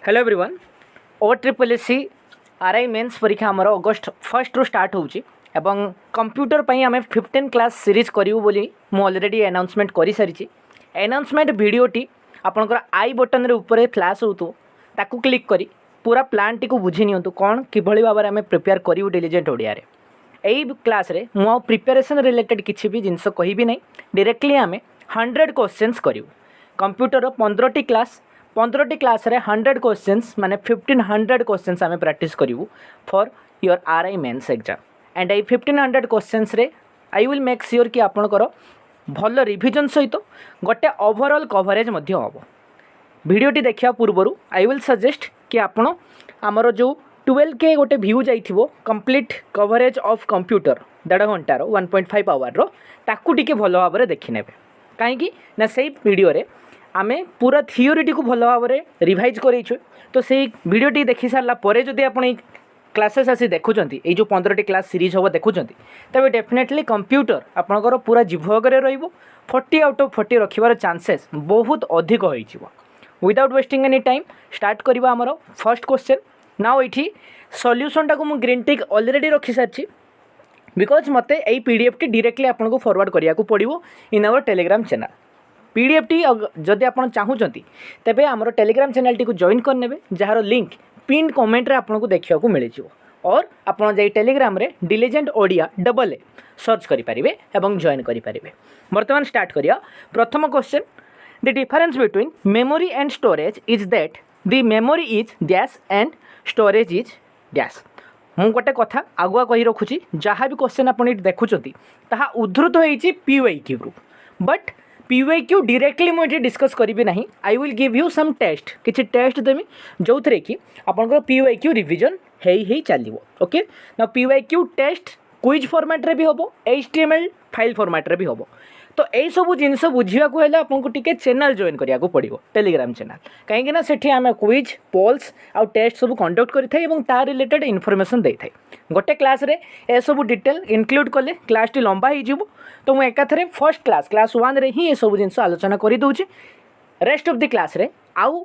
Hello everyone O triple S C R I mains परीक्षा आमर August 1 रु start होउची एवं कंप्यूटर पई आमे 15 क्लास सीरीज करिवु बोली मु ऑलरेडी अनाउंसमेंट करि सारिची। अनाउंसमेंट वीडियोटी आपनकर आई बटन रे ऊपर फ्लैश होतो ताकू क्लिक करी पूरा प्लान टी को बुझी नियंतु कोन किभली भाबरे आमे प्रिपेयर करिवु डिलीजेंट ओडिया रे। एई क्लास रे मु प्रिपरेशन रिलेटेड किछि भी जिंस कहिबी नै, डायरेक्टली आमे 100 क्वेश्चंस करिवु। कंप्यूटर 15 क्लास 15 क्लास रे 100 क्वेश्चंस माने 1500 क्वेश्चंस आमे प्रैक्टिस करिवु for your R I mains exam and ए 1500 क्वेश्चंस रे आई विल मेक श्योर कि आपनकर भल रिविजन सहित गोटे ओवरऑल कवरेज मध्य हबो। वीडियोटी देखिया पूर्वरु आई विल सजेस्ट कि आपण आमर जो 12K गोटे व्यू जाइथिबो कंप्लीट कवरेज ऑफ कंप्यूटर 1.5 घंटार 1.5 आवर रो ताकू टिके भलो भाबरे देखि नेबे। काहेकि ना सेही वीडियो रे आमे पूरा थियोरीटी को भलो भाबरे रिवाइज करेछु। तो सेही वीडियोटी देखि सारला परे जदि आपण क्लासेस आसी देखुचंती ए जो 15टी क्लास सीरीज हबो देखुचंती तबे डेफिनेटली कंप्यूटर आपनकर पूरा जीवगरे रहिबो। 40 आउट ऑफ 40 रखिबार चांसेस बहुत अधिक होई छिबो। Without wasting any time start करबा हमरो फर्स्ट क्वेश्चन। नाउ एठी सॉल्यूशन टाको मु ग्रीन टिक ऑलरेडी रखि सारछि बिकॉज मते एई पीडीएफ टी डायरेक्टली आपनको फॉरवर्ड करिया को पड़िबो in our Telegram channel. PDF टी जदि आपण चाहूचंती तबे हमरो टेलीग्राम चैनल टी को जॉइन कर नेबे जहार लिंक पिन कमेंट रे आपनको देखिया को मिले जिवो और आपण जाई टेलीग्राम रे diligent Odia double A search करि परिबे एवं जॉइन करि परिबे। वर्तमान स्टार्ट करिया प्रथम question. The difference between memory and storage is that the memory is dash and storage is dash. मु गोटे कथा आगुआ कहि रखुची जहाँ भी क्वेश्चन आपण देखुचंती ताहा उद्धृत होईची पीवाईक्यू रु बट पीवाईक्यू डायरेक्टली मुझे डिस्कस करी ना। I will give you some test किसी टेस्ट देमी जो थे कि आपंकर पीवाईक्यू रिविजन है चलो। ओके ना पीवाईक्यू टेस्ट क्विज फॉर्मेट रे भी होबो HTML फाइल फॉर्मेट रे भी होबो। तो यही सब जिनस बुझा आपको टिके चैनल जॉइन करिया को पड़िबो टेलीग्राम चैनल कहीं सेठी आमे क्विज पोल्स आउ टेस्ट सब कंडक्ट करिथाय एवं तार रिलेटेड इन्फॉर्मेशन देथाय। गोटे क्लास रे ए सब डिटेल इंक्लूड कले क्लास टी लंबा हो जिवो। तो मु एकाथरे फर्स्ट क्लास 1 रे ही ए सब जिनस आलोचना करि दउची। रेस्ट ऑफ द क्लास रे आउ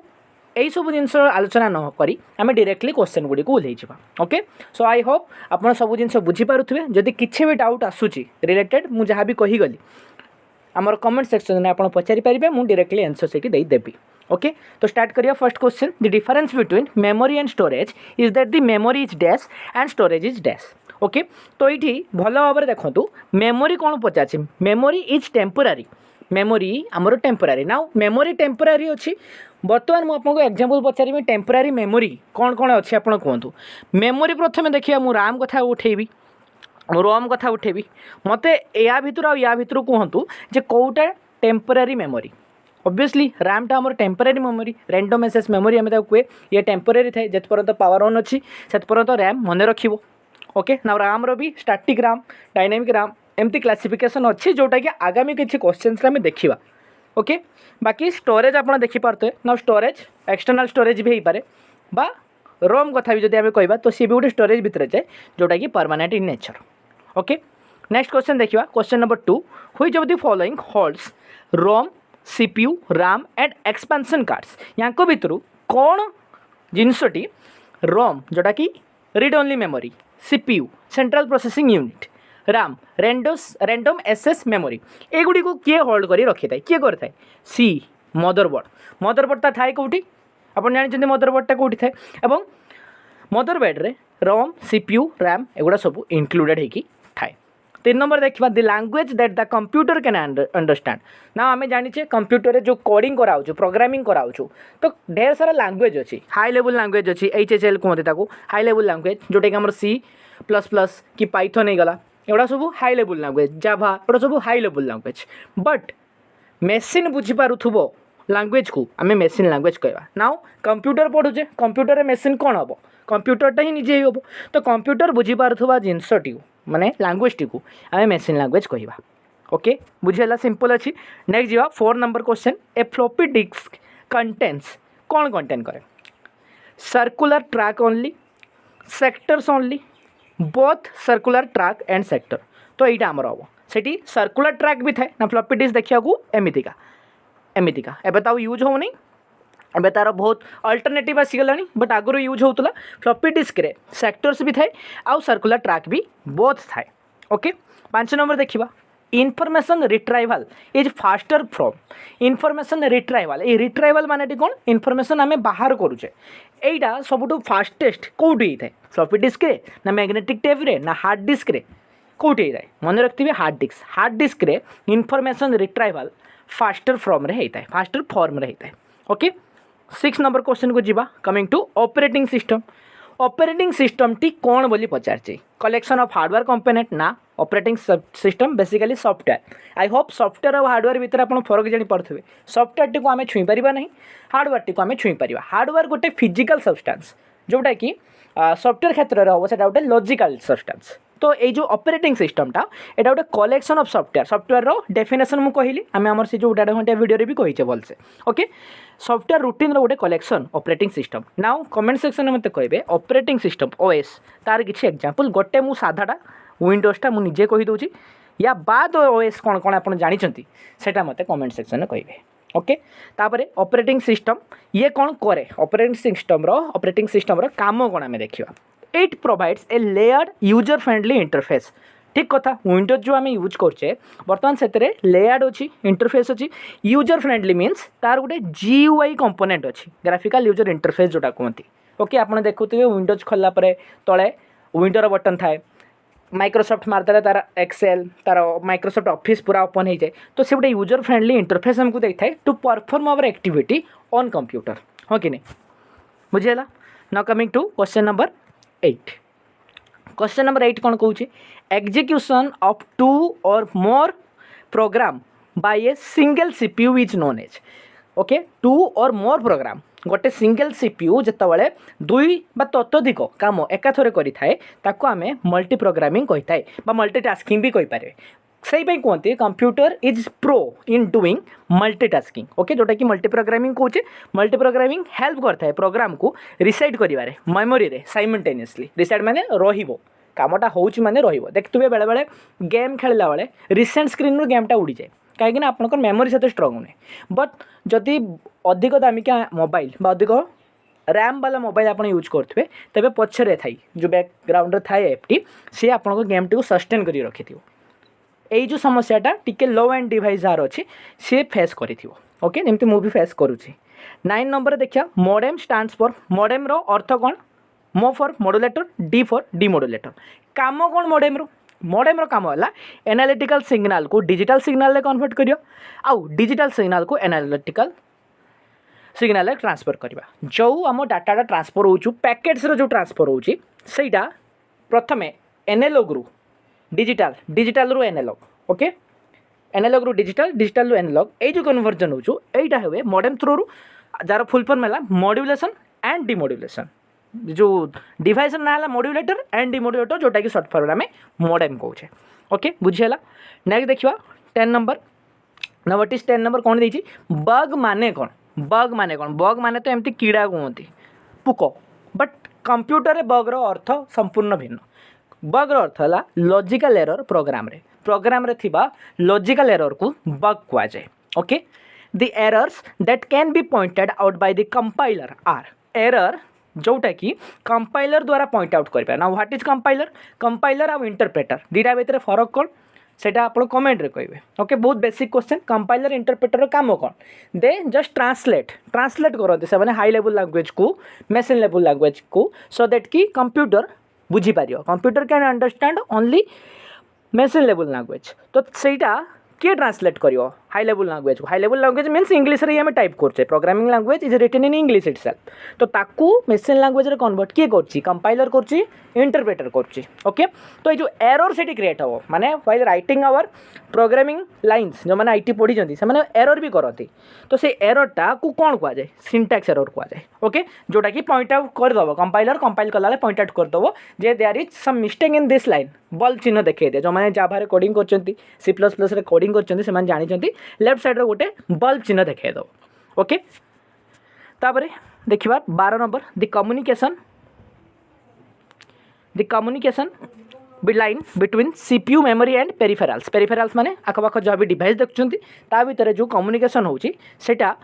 यही सब जिनस आलोचना न करी आमे डायरेक्टली क्वेश्चन गुडी को उलई जिबा। ओके सो आई होप आपण सब जिनस बुझी पारुथबे। जदि किछि भी डाउट आसुची रिलेटेड मु जहाँ भी कहि गली आमर कमेंट सेक्शन में आपड़ पचारि पारे मुझे डायरेक्टली आंसर से देवी। ओके तो स्टार्ट करिया first question. The difference between memory and storage is that the memory is dash and storage is dash. Okay तो ये भल भाव में देखो मेमोरी कौन पचार मेमोरी इज टेम्पोरारी। मेमोरी आमर टेम्पोरारी नाउ मेमोरी टेम्पोरारी अच्छी। बर्तमान मुझे एग्जांपल पचारि टेम्पोरारी मेमोरी कौन कौन अच्छी आप कहतु। मेमोरी प्रथम देखिए मु राम कथा उठेबी रोम कथा उठेबी मते या भितर आ या भितर कहतु जे कौटा टेम्पोरारी मेमोरी। ऑब्वियसली रैम टा हमर temporary memory random access memory हमें कहे ये टेम्पोरारी थाए जत पर्यंत पावर ऑन अच्छी से पर्यंत रैम मन रखिबो। ओके ना रैम रो भी स्टैटिक रैम डायनामिक रैम एमती क्लासिफिकेशन अच्छी जोटा कि आगामी किसी क्वेश्चंस रे देखिबा। ओके बाकी स्टोरेज आपन देखि पारते ना स्टोरेज एक्सटर्नल स्टोरेज भी हो पारे बा रोम कथा भी जदि आमे कहबा तो सी भी गोटे स्टोरेज भितर जाए जोटा कि permanent in nature. Okay next question देखिए question number 2। Which of the following holds ROM CPU RAM and expansion cards. यहाँ भितर कौन जिनसटी रोम जोटा कि read only memory CPU central processing unit RAM random access memory एगुड़ी को किए होल्ड करी रखी था किए करता है सी मदरबोर्ड ता थाए कौटी आप जानते मदरबोर्डटा कौटी थाए एवं मदरबोर्ड रे रोम CPU RAM एगुड़ा सब इंक्लूडेड होगी थाए। 3 नंबर देखा the language that the computer can understand. ना आम जाने कंप्यूटर रे जो कोडिंग कराऊँ प्रोग्रामिंग कराऊँ तो ढेर सारा लैंग्वेज अच्छी हाई लेवल लैंग्वेज अच्छी HSL कहते हाई लेवल लैंग्वेज जोटा कि आम C++ कि पाइथन गला एगुड़ा सब हाई लेवल लैंग्वेज जाभा एगुड़ा सब high level language. But machine बुझीपारुथुबो लैंग्वेज को आम मेसीन लैंग्वेज कहवा। नाउ कंप्यूटर पढ़ुचे कंप्यूटर मेसीन कौन हम कंप्यूटरटा ही निजे हम तो कंप्यूटर बुझीपारुथुबा जिनसटी माने लैंग्वेज टी को आम मेसीन लैंग्वेज कहवा। ओके बुझेला सिंपल अच्छी। नेक्स्ट जीवा 4 नंबर क्वेश्चन। ए फ्लॉपी डिस्क कंटेन्स कौन कंटेन करे circular track only sectors only both circular track and sector. तो यहाँ आमर हम से सर्कुलर ट्रैक भी थाए ना फ्लॉपी डिस्क देखा एमतीका एमतीका एवं तो यूज हो नहीं एबे तार बहुत अल्टरनेटिव आसीगला बट आगुरी यूज होता फ्लॉपी डिस्क रे सेक्टर्स भी थाए आउ सर्कुलर ट्रैक भी बोथ थाए। ओके 5 नंबर देखिबा information retrieval is faster from information retrieval ये रिट्राइवल माने कौन इनफॉरमेशन आम बाहर करुचे यहीटा सबुठ फास्टेस्ट कौटी होता है फ्लॉपी डिस्क रे ना मैग्नेटिक टेप रे ना हार्ड डिस्क रे कौटी होता है मन रखिए हार्ड डिस्क रे इनफॉरमेशन रिट्राइवल फास्टर फॉर्म रे होता है फास्टर फॉर्म रे होता है। ओके 6 नंबर क्वेश्चन को जीवा कमिंग टू ऑपरेटिंग सिस्टम टी कौन बोली पचार कलेक्शन ऑफ हार्डवेयर कंपोनेंट ना operating system basically software I hope software और हार्डवेयर भितर आप फरक जानीपे सॉफ्टवेयर टी को आम छुई पार ना हार्डवेयर टी को आम छुई पार हार्डवेयर गोटे फिजिकल सब्सटेंस जोटा कि सॉफ्टवेयर क्षेत्र में हम से गोटे लॉजिकल सब्सटेंस तो ये जो ऑपरेटिंग सिस्टमटा यहाँ गोटे कलेक्शन ऑफ सॉफ्टवेयर डेफिनेशन मुझे कहली आम आम से जो 1.5 घंटा वीडियो भी कहीचे भलसे। ओके सॉफ्टवेयर रूटीन गोटे collection operating system now comment section में मत कहे ऑपरेटिंग सिस्टम ओएस तार किसी एग्जांपल गोटे मु साधाटा विंडोजटा मुझे कहीदे या बाद ओएस कौन कौन आप जानते सेटा मत कमेंट सेक्शन में कहे। ओके तापर ऑपरेटिंग सिस्टम ये कौन करे ऑपरेटिंग सिस्टम काम कौन आम देखा it provides a layered user friendly interface ठीक कथा विंडोज जो आम यूज करचे बर्तमान से लेयर्ड अच्छी इंटरफेस अच्छी यूजर फ्रेंडली मीन्स तार गोटे GUI कंपोनेंट अच्छी ग्राफिकल यूजर इंटरफेस जोटा कहते। ओके आप देखुए विंडोज खोलला परे तले विंडोर बटन थाए माइक्रोसॉफ्ट मारदेले तार एक्सेल तार माइक्रोसॉफ्ट ऑफिस पूरा ओपन हो जाए तो से गोटे यूजर फ्रेंडली इंटरफेस आमको देता है to perform our activity on computer हाँ कि नहीं बुझेगा। Now coming to question number 8 question number 8 कौन कहूँ execution of 2 or more program by a single CPU is known as. Okay 2 or more program गोटे सिंगल CPU जितेबाला 2 बा ततोधिक काम एकाथरे करें ताको आम मल्टी प्रोग्रामिंग कही मल्टीटास्किंग भी कहींपर से कहते computer is pro in doing multitasking. Okay जोटा कि मल्टी प्रोग्रामिंग कहे मल्टी प्रोग्रामिंग हेल्प करता है प्रोग्राम को रिसाइड करें मेमोरी रे साइमल्टेनियसली रिसाइड माने रहिबो कामटा होउची माने रहिबो देखुए बेले बेले गेम खेलला बेले रिसेंट स्क्रीन गेमटा उड़ी जाए कहीं आप मेमोरी से स्ट्रंग नहीं बट जदि अधिक दामिका मोबाइल अधिक रैम वाला मोबाइल आप यूज करेंगे तेज पछरे थी जो बैकग्राउंड थाए एपटी सी आप गेम टी सस्टेन कर रखी थी यही जो समस्याटा टिके लो एंड डिवाइस जार अच्छी सी फेस कर। ओके जमी मुझे फेस करुँची। 9 नंबर देखिए मॉडेम स्टैंड्स फॉर मॉडेम रो अर्थ कौन मो for modulator D for demodulator काम कौन मॉडेम रो काम है एनालिटिकल सिग्नल को डिजिटल सिग्नल रे कन्वर्ट करियो आउ डिजिटल सिग्नल को एनालिटिकल सिग्नल रे ट्रांसफर करवा जो आम डाटा ट्रांसफर होचु पैकेट्स रो जो ट्रांसफर होची सेटा प्रथमे एनालॉग रु डिजिटल रु एनालॉग। ओके एनालॉग रु डिजिटल रु एनालॉग ये जो कन्वर्जन होचु एटा हुए मॉडेम थ्रू रु जार फुल फॉर्म है मॉड्यूलेशन एंड डिमॉड्यूलेशन जो डिवाइस ना है मॉड्यूलेटर एंड डिमॉड्यूलेटर जोटा कि शॉर्ट फॉर्म में मॉडेम कहे। ओके बुझीगला। नेक्स्ट देखिए 10 नंबर नोटिस 10 नंबर कौन देती बग माने बग तो एमती कीड़ा कहते पुक बट कंप्यूटर बग रो अर्थ संपूर्ण भिन्न बग रो अर्थ है लॉजिकल एरर प्रोग्राम रे थिबा लॉजिकल एरर को बग कहा जाए। Okay the errors that can be pointed out by the compiler are error जोटा कि कंपाइलर द्वारा पॉइंट आउट करें ना व्हाट इज कंपाइलर आउ इंटरप्रेटर दीटा भितर फरक कौन सेटा आप कमेंट रे कहे। ओके बहुत बेसिक क्वेश्चन कंपाइलर इंटरप्रेटर काम कौन दे जस्ट ट्रांसलेट करते से हाई लेवल लैंग्वेज को मशीन लेवल लैंग्वेज को सो दैट कि कंप्यूटर बुझीपार computer can understand only machine level language तो सेटा किए ट्रांसलेट कर high level language means English रे आम टाइप करछे programming language is written in English itself तो ताकू मशीन लैंग्वेज रे कन्वर्ट किए करछि कंपाइलर करछि इंटरप्रेटर करछि। ओके तो ये जो एरर से क्रिएट हो माने while writing our programming lines जो मैंने आईटी पढ़ी से मैंने एरर भी करती तो से एररटा को कौन कह जाए सिंटैक्स एरर कह जाए। ओके जोटा कि पॉइंट आउट करदेव कंपाइलर कंपाइल कला पॉइंट आउट करदेव जे there is some mistake in this line bulb चिन्ह देखिए दे जो मैंने जाभा कोडिंग करछंती C++ रे कोडिंग करछंती से माने जानिछंती लेफ्ट साइड रे गोटे बल्ब चिन्ह देखिए दो। ओके तापरे देखिबा 12 number the communication line between CPU memory and peripherals माने आखपाख जहाँ भी डिवाइस देखुं ता भीतर जो कम्युनिकेशन होची सेटा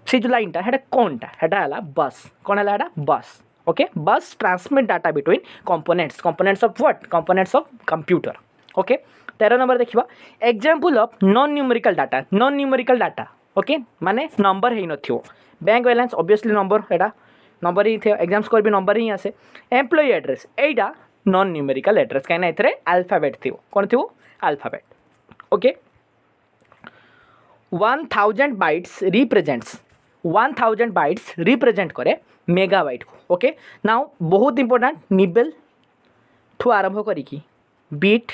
से जो लाइनटा हेटा कौनटा हेटा है बस कौन है हेटा bus okay bus transmit data between components of what components of computer okay 13 number देखिबा example of non numerical data okay माने नंबर है नथियो बैंक बैलेंस ऑब्वियसली नंबर हेटा नंबर ही थे एग्जाम स्कोर भी नंबर ही आसे एम्प्लॉय एड्रेस एटा नॉन न्यूमेरिकल एड्रेस कहीं एथरे अल्फाबेट थी कौन थी अल्फाबेट ओके 1000 बाइट्स रिप्रेजेंट करे मेगाबाइट को ओके नाउ बहुत इंपोर्टेंट निबल ठू आरंभ करिकी बीट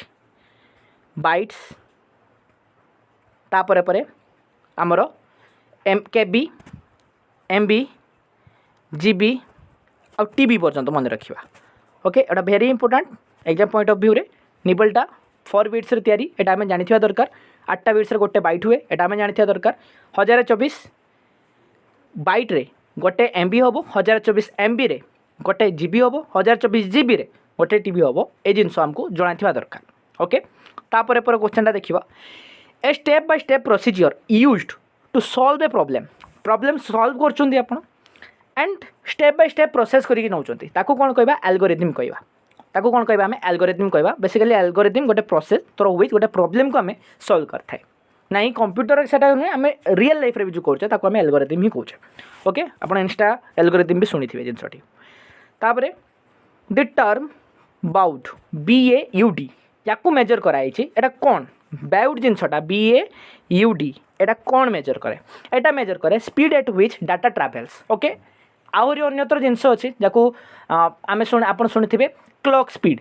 बाइट्स तापर परे आमर केबी एमबी जीबी आ टीबी पर्यंत मन रखा ओके एटा very important exam point of view रे निबलटा 4 बिट्स रे तैयारी एटा हमें जानिथिबा दरकार 8टा बिट्स रे गोटे बाइट हुए एटा हमें जानिथिबा दरकार 1024 बाइट रे गोटे एमबी होबो 1024 एमबी रे गोटे जीबी होबो 1024 जीबी रे गोटे टीबी होबो ए जिनस हमको जणाथिबा दरकार ओके तापर पर क्वेश्चनटा देखिबा a step by step procedure used to solve a problem solve करछुंदी आपण and step by step process करिक नौचंती ताको कोन कहबा एल्गोरिथम कहबा ताको कोन कहबा हमें एल्गोरिथम कहबा बेसिकली एल्गोरिथम गोटे प्रोसेस तोर विथ गोटे प्रॉब्लम को हमें सॉल्व करथाय नहीं कंप्यूटर सेटा नहीं आम रियल लाइफ रे भी जो करछे ताको हमें एल्गोरिथम ही कहछे ओके आपण इंस्टा एल्गोरिथम भी सुनिथिबे जिनसटी तापरे द टर्म बाउट BAUD याकू मेजर कराई छी एटा कोन बाउट जिनसटा BAUD एटा कोन मेजर करे एटा मेजर करे speed at which data travels okay आहुरी अन्यत्र जिनस अछि जाकू आमे सुन आपण सुनिथिबे क्लॉक स्पीड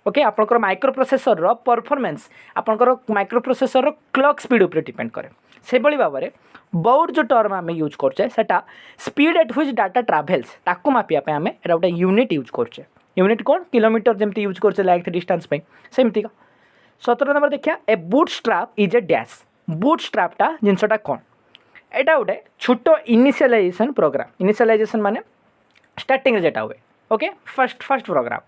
ओके आपनकर माइक्रो प्रोसेसर रो परफॉर्मेंस आपनकर माइक्रो प्रोसेसर रो क्लॉक स्पीड ऊपर डिपेंड करे से बळी भाबरे बाउट जो टर्म आमे यूज करछे सेटा speed at which data travels ताकू मापिया पे आमे एटा गोटे यूनिट यूज करछे यूनिट कोन किलोमीटर जेमती यूज करछे लाइक डिस्टेंस पे सेमती का 17 नंबर देखिया ए बूटस्ट्रैप इज ए डैश बूटस्ट्रैपटा जिनसटा कोन एटा गोटे छोटो इनिशियलाइजेशन प्रोग्राम इनिशियलाइजेशन माने स्टार्टिंग रे जेटा हुए ओके फर्स्ट प्रोग्राम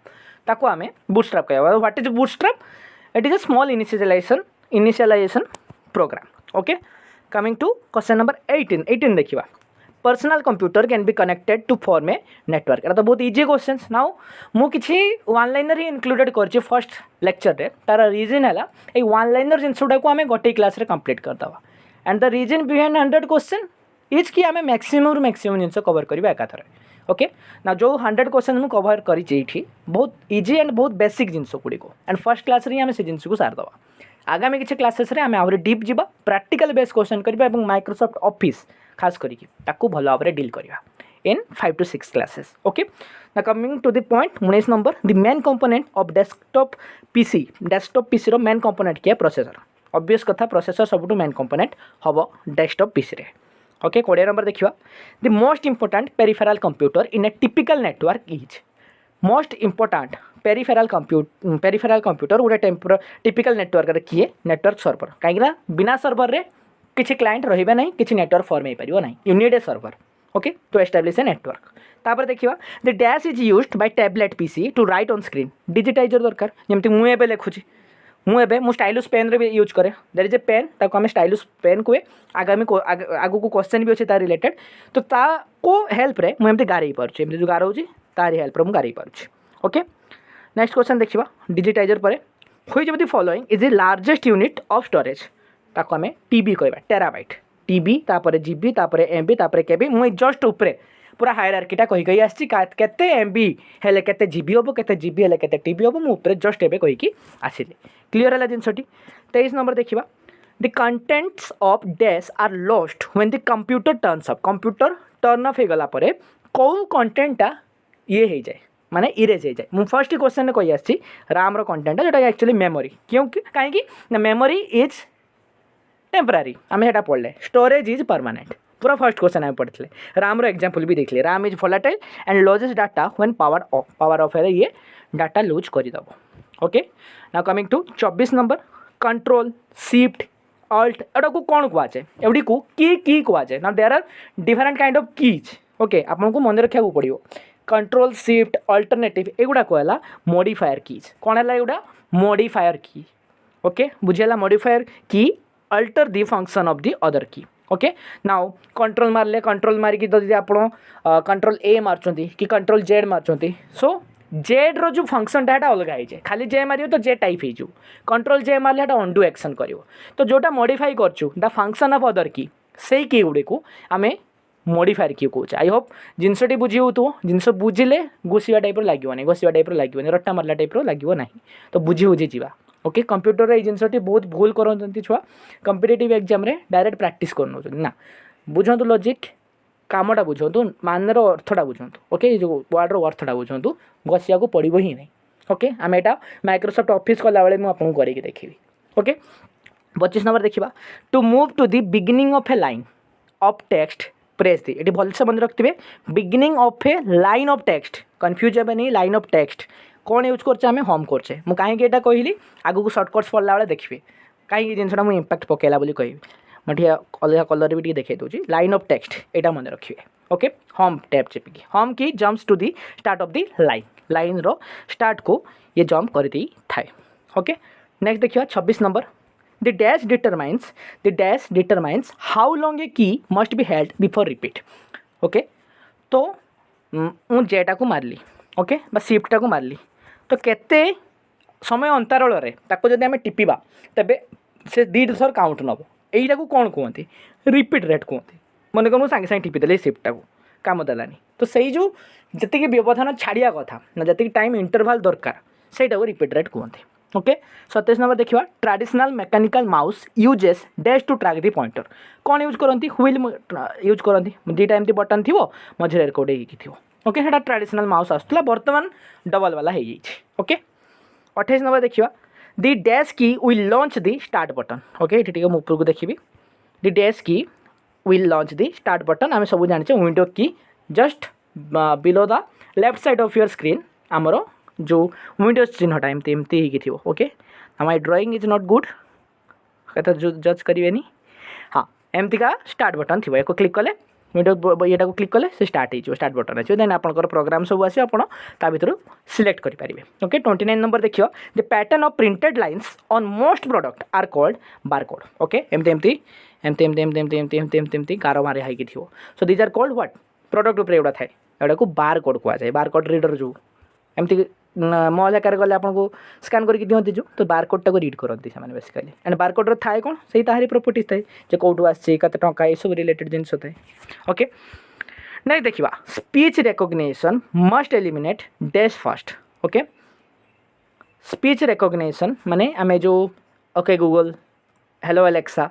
ताको आमे बूटस्ट्रैप कहबा what is bootstrap it is a small initialisation program okay coming to question number 18 देखिबा personal computer can be connected to form a network एटा तो बहुत इजी क्वेश्चंस नाउ मु किछि वन लाइनर ही इंक्लूडेड करछि फर्स्ट लेक्चर रे तार रीजन हला ए वन लाइनर जिनसुडा को हमें गोटे क्लास रे कंप्लीट कर दवा and the reason behind 100 question is कि हमें मैक्सिमम जिनस कवर करबा एकाथरे ओके ना जो 100 क्वेश्चन मु कवर करी बहुत इजी एंड बहुत बेसिक जिनस गुड़ी को एंड फर्स्ट क्लास रे हमें से जिनस को सार दवा आगामी किसी क्लासेस रे हमें आहुरी डीप जीवा प्रैक्टिकल बेस क्वेश्चन करबा एवं माइक्रोसॉफ्ट ऑफिस खास करी ताकू भलो भाव डील करवा इन 5 to 6 क्लासेस ओके ना coming to the point 19 number the main component of desktop PC रो मेन कंपोनेंट किए प्रोसेसर ऑब्वियस कथा प्रोसेसर सबुठु मेन कंपोनेंट हबो डेस्कटॉप पीसी रे ओके 20 नंबर देखिवा the most important peripheral computer in a typical network is most important peripheral computer गोटे typical network रे किए नेटवर्क सर्वर कहीं बिना सर्वर रे किसी क्लाइंट रहिबे नहीं किसी नेटवर्क फॉर्म हो पारिबो नहीं you need a server okay to establish a network तापर देखिवा the dash is used by tablet PC to write on screen digitizer दरकार जेमति मु एबे लिखुची मु स्टाइलस पेन रे भी यूज करे देयर इज ए पेन ताको हम स्टाइलस पेन को आगामी को आगु को क्वेश्चन भी अछि ता रिलेटेड तो ता को हेल्प रे मु एमति गारै परछि एमति जो गारौची तारी हेल्प रे मु गारै परछि ओके नेक्स्ट क्वेश्चन देखिवा डिजिटाइजर परे which of the following is the largest unit of storage ताको हमें टीबी कहबा टेराबाइट टीबी तापर जीबी तापर एमबी तापर केबी मु जस्ट ऊपरे पूरा हायरार्कीटा कहि कहि आछि केते एमबी हेले केते जीबी होबो केते जीबी हेले केते टीबी होबो मु ऊपरे जस्ट एबे कहि कि आसिले क्लियर हला जिनसटी 23 नंबर देखिबा the contents of dash are lost when the computer turns off computer turn off हे गला परे को कंटेंटटा ये हे जाए माने इरेज हो जाए मु फर्स्ट क्वेश्चन में कहि आछि राम रो कंटेंट जोटा एक्चुअली मेमोरी क्योंकि कहीं ना मेमोरी इज टेम्परारी आम एटा पढ़ले स्टोरेज इज परमानेंट पूरा फर्स्ट क्वेश्चन आम पढ़ते राम रो एग्जांपल भी देखले RAM is volatile and loses data when power off है ये डाटा लूज करदेव okay now coming to 24 number control shift alt एटा को कौन कहुए एवडी को की कहुए ना there are different kind of keys okay आपको मन रखा पड़ो कंट्रोल शिफ्ट अल्टरनेटिव एगुड़ा कहला मॉडिफायर कीज कौन है एगुड़ा मॉडिफायर की ओके बुझेला मॉडिफायर की alter the function of the other की ओके नाउ कंट्रोल मारले कंट्रोल मारिकी तो आप कंट्रोल ए मार्चंती कि कंट्रोल जेड मार्चंती सो जेड रो जो फंक्शनटा है अलग है खाली जे मार तो जे टाइप हो कंट्रोल जे मारे अंडू एक्शन कर तो जोटा मॉडिफाई करछु the function of other key से की गुड़ी को आम मॉडिफायर की कौच आई होप जिनसटी बुझी हो जिनस बुझिले घोषिया टाइप लगे घोषिया टाइप लगे रट्टा मारला टाइप लगे ना तो बुझी बुझी जा ओके कंप्यूटर ये जिनसटी बहुत भूल करते छुआ कंपिटेटिव एग्जाम रे डायरेक्ट प्रैक्टिस कर ना बुझंतु लॉजिक कामटा बुझंतु मानर अर्थटा बुझंतु ओके जो वर्ड रो अर्थटा बुझंतु घोषिया को पड़ो ही नहीं ओके आम एटा माइक्रोसॉफ्ट ऑफिस कला बेले मुझे आपको करके देखी ओके 25 नंबर देखा to move to the beginning of a line of text press the ये भलसे मन रखिए beginning of a line of text confuse हे नहीं लाइन ऑफ टेक्स्ट कौन यूज करें होम करे मुझे कहीं कहली आगू को सर्टकट्स पढ़ला बेले देखिए कहीं जिनसा मुझे इंपैक्ट पकेला बोली कहि मुझे अलग कलर भी देखे दूसरी लाइन ऑफ टेक्स्ट यहाँ मन रखिए ओके होम टैप चेपिकी home key jumps to the start of the line line row start को ये जम्प कर दी थाए ओके नेक्स्ट देखिए 26 number the dash determines how long a key must be held before repeat okay तो मु जेटा को मारली ओके बा शिफ्टा को मारली तो केते समय अंतराल ताको जदि आमे टिपिबा तबे से दी थर काउंट नब यहीटा को कौन कहते रिपीट रेट कहते मन कर मुझे सागे टिपिदेली शिफ्टा को काम देलानी तो सही जो जी व्यवधान छाड़िया कथा ना जी टाइम इंटरवाल दरकार से रिपीट रेट कहते ओके 27 नंबर देखा traditional mechanical mouse uses dash to track the pointer कौन यूज करती व्हील यूज करती दुईटा एमती बटन थी मझे रेकर्ड थी ओके है ट्रेडिशनल माउस आसूला बर्तमान डबल वाला हो ओके 28 नंबर देखा दी डैश की will launch the start button okay ये ऊपर को देखी दी डैश की will launch the start button आम सब जाने विंडो की just below the left side of your screen आमर जो विंडोज चिन्हटा एमती एमती थी okay my drawing is not good कहते जो जज करेंगे हाँ एमती का स्टार्ट बटन थी एक क्लिक कले विंडो ये क्लिक कले से स्टार्ट हो स्टार्ट बटन आसो देन आपंकर प्रोग्राम सब आस भर सिलेक्ट करेंगे ओके 29 नंबर देखिए the pattern of printed lines on most product are called barcode okay एमती एमती एमती एमती एमती एमती एमती एमती एमती एमती गार मारे हाई थी so these are called what product उपर एगुड़ा थाए एगुड़ा को बारकोड कहुए बारकोड रीडर जो एमती मॉल आकार गले आपको स्कान करके दिखती जो तो बारकोड टाक रीड करती से बेसिकली एंड बारकोड थाए कौन से ताहारी प्रॉपर्टीज थाए जो कौटू आसते टंका ये सब रिलेटेड जिनस थाए ओके नेक्स्ट देखा speech recognition must eliminate dash first okay speech recognition माने आम जो ओके गूगल हेलो एलेक्सा